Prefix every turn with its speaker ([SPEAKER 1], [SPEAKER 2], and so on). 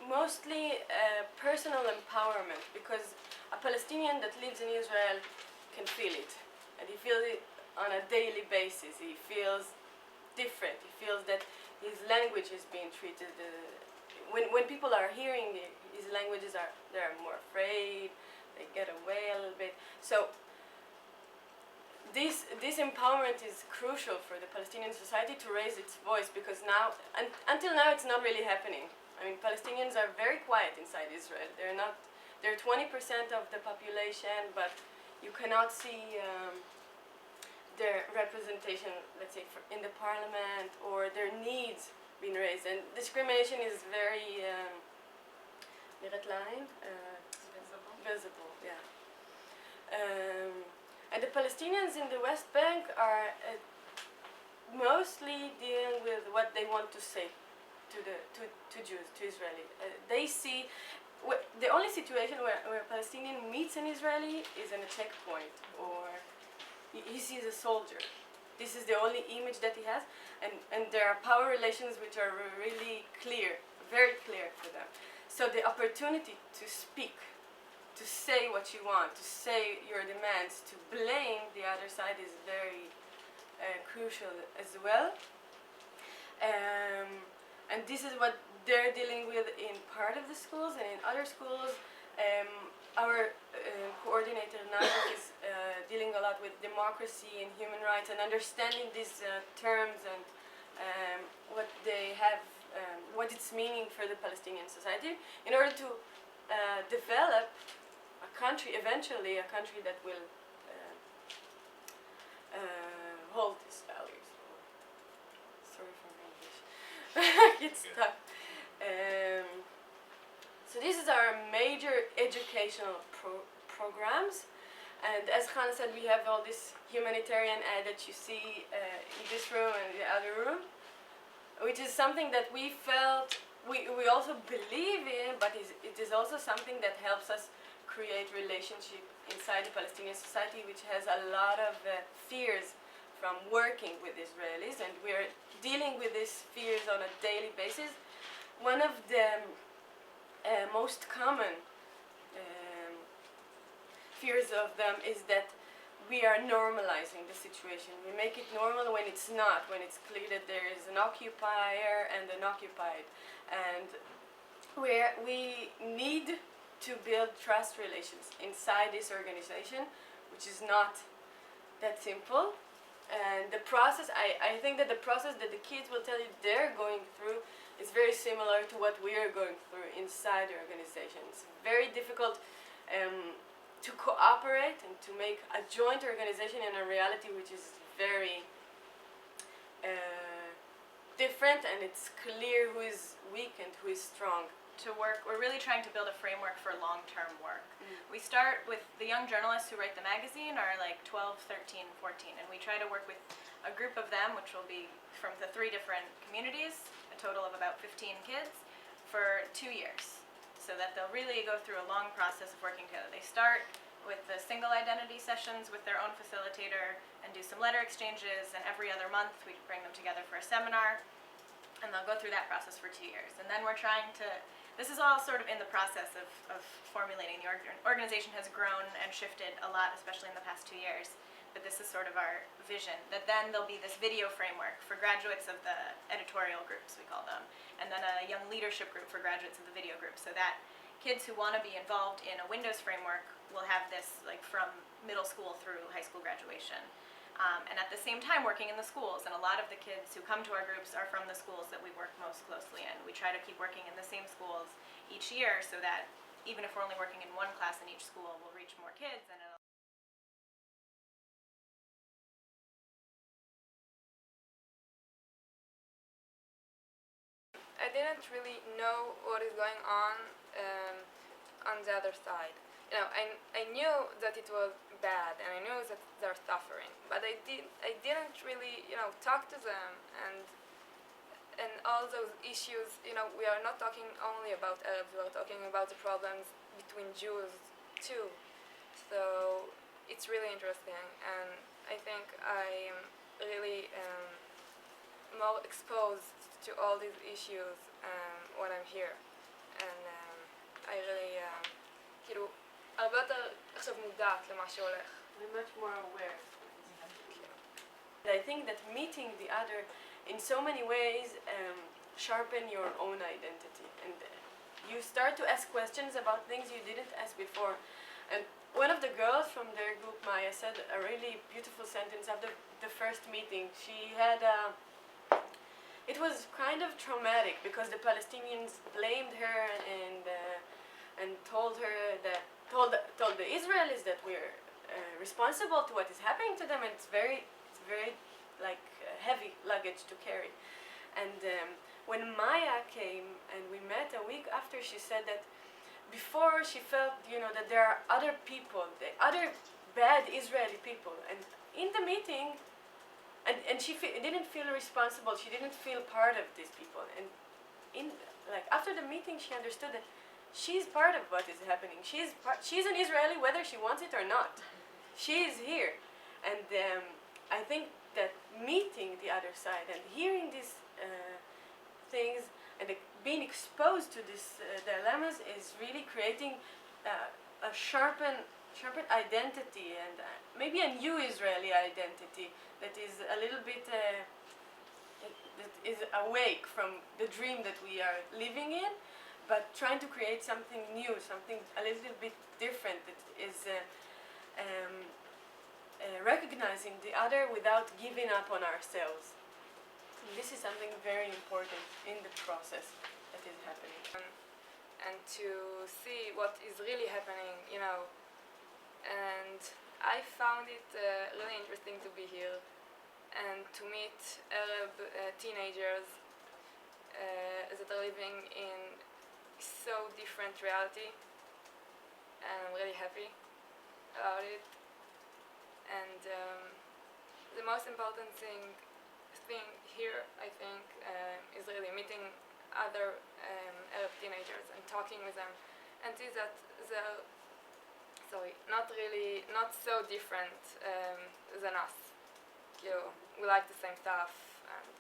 [SPEAKER 1] mostly personal empowerment, because a Palestinian that lives in Israel can feel it, and he feels it on a daily basis. He feels different. He feels that his language is being treated. When people are hearing his languages, they're more afraid. They get away a little bit. So this empowerment is crucial for the Palestinian society to raise its voice, because now, until now, it's not really happening. I mean, Palestinians are very quiet inside Israel. They're 20% of the population, but you cannot see their representation, let's say, in the parliament, or their needs being raised. And discrimination is very visible, yeah. And the Palestinians in the West Bank are mostly dealing with what they want to say to Jews, to Israelis. They see the only situation where a Palestinian meets an Israeli is in a checkpoint, or he sees a soldier. This is the only image that he has, and there are power relations which are really clear, very clear for them. So the opportunity to speak, to say what you want, to say your demands, to blame the other side is very crucial as well. And this is what they're dealing with in part of the schools, and in other schools, our coordinator now is dealing a lot with democracy and human rights, and understanding these terms and what they have, what it's meaning for the Palestinian society, in order to develop a country, eventually a country that will hold these values. Sorry for my English. It's tough. So this is our major educational programs, and as Hannah said, we have all this humanitarian aid that you see in this room and the other room, which is something that we felt we also believe in, but it is also something that helps us create relationship inside the Palestinian society, which has a lot of fears from working with Israelis, and we're dealing with these fears on a daily basis. One of the most common fears of them is that we are normalizing the situation. We make it normal when it's not, when it's clear that there is an occupier and an occupied. And we need to build trust relations inside this organization, which is not that simple. And the process, I think that the process that the kids will tell you they're going through is very similar to what we are going through inside the organization. It's very difficult to cooperate and to make a joint organization in a reality which is very different, and it's clear who is weak and who is strong.
[SPEAKER 2] To work, we're really trying to build a framework for long-term work. We start with the young journalists who write the magazine are like 12, 13, 14, and we try to work with a group of them, which will be from the 3 different communities, a total of about 15 kids, for 2 years, so that they'll really go through a long process of working together. They start with the single identity sessions with their own facilitator and do some letter exchanges, and every other month we bring them together for a seminar, and they'll go through that process for 2 years. And then we're trying to, this is all sort of in the process of formulating. The organization has grown and shifted a lot, especially in the past 2 years, but this is sort of our vision, that then there'll be this video framework for graduates of the editorial groups, we call them, and then a young leadership group for graduates of the video group, so that kids who want to be involved in a Windows framework will have this like from middle school through high school graduation. And at the same time working in the schools, and a lot of the kids who come to our groups are from the schools that we work most closely in. We try to keep working in the same schools each year, so that even if we're only working in one class in each school, we'll reach more kids, and it'll
[SPEAKER 3] I didn't really know what is going on the other side. You know, I knew that it was bad, and I knew that they're suffering, but I didn't really, you know, talk to them, and all those issues. You know, we are not talking only about Arabs, we are talking about the problems between Jews too. So it's really interesting, and I think I am really more exposed to all these issues when I'm here. and I really כאילו הרבה יותר עכשיו מודעת למה שהולך.
[SPEAKER 1] We're much more aware. I think that meeting the other in so many ways sharpen your own identity, and you start to ask questions about things you didn't ask before. And one of the girls from their group, Maya, said a really beautiful sentence after the first meeting. She had it was kind of traumatic because the Palestinians blamed her and told her that told the Israelis that we're responsible to what is happening to them, and it's very like heavy luggage to carry. And when Maya came and we met a week after, she said that before she felt, that there are other people, the other bad Israeli people, and in the meeting, and she didn't feel responsible. She didn't feel part of these people, and after the meeting, she understood that she's part of what is happening. She's an Israeli whether she wants it or not. She is here, and I think that meeting the other side and hearing these things and being exposed to these dilemmas is really creating a sharpened identity, and maybe a new Israeli identity that is a little bit that is awake from the dream that we are living in, but trying to create something new, something a little bit different that is recognizing the other without giving up on ourselves. And this is something very important in the process that is happening.
[SPEAKER 3] And to see what is really happening, and I found it really interesting to be here and to meet Arab teenagers that are living in so different reality, and I'm really happy about it. And the most important thing here, I think, is really meeting other Arab teenagers and talking with them, and see that they're not so different than us. We like the same stuff, and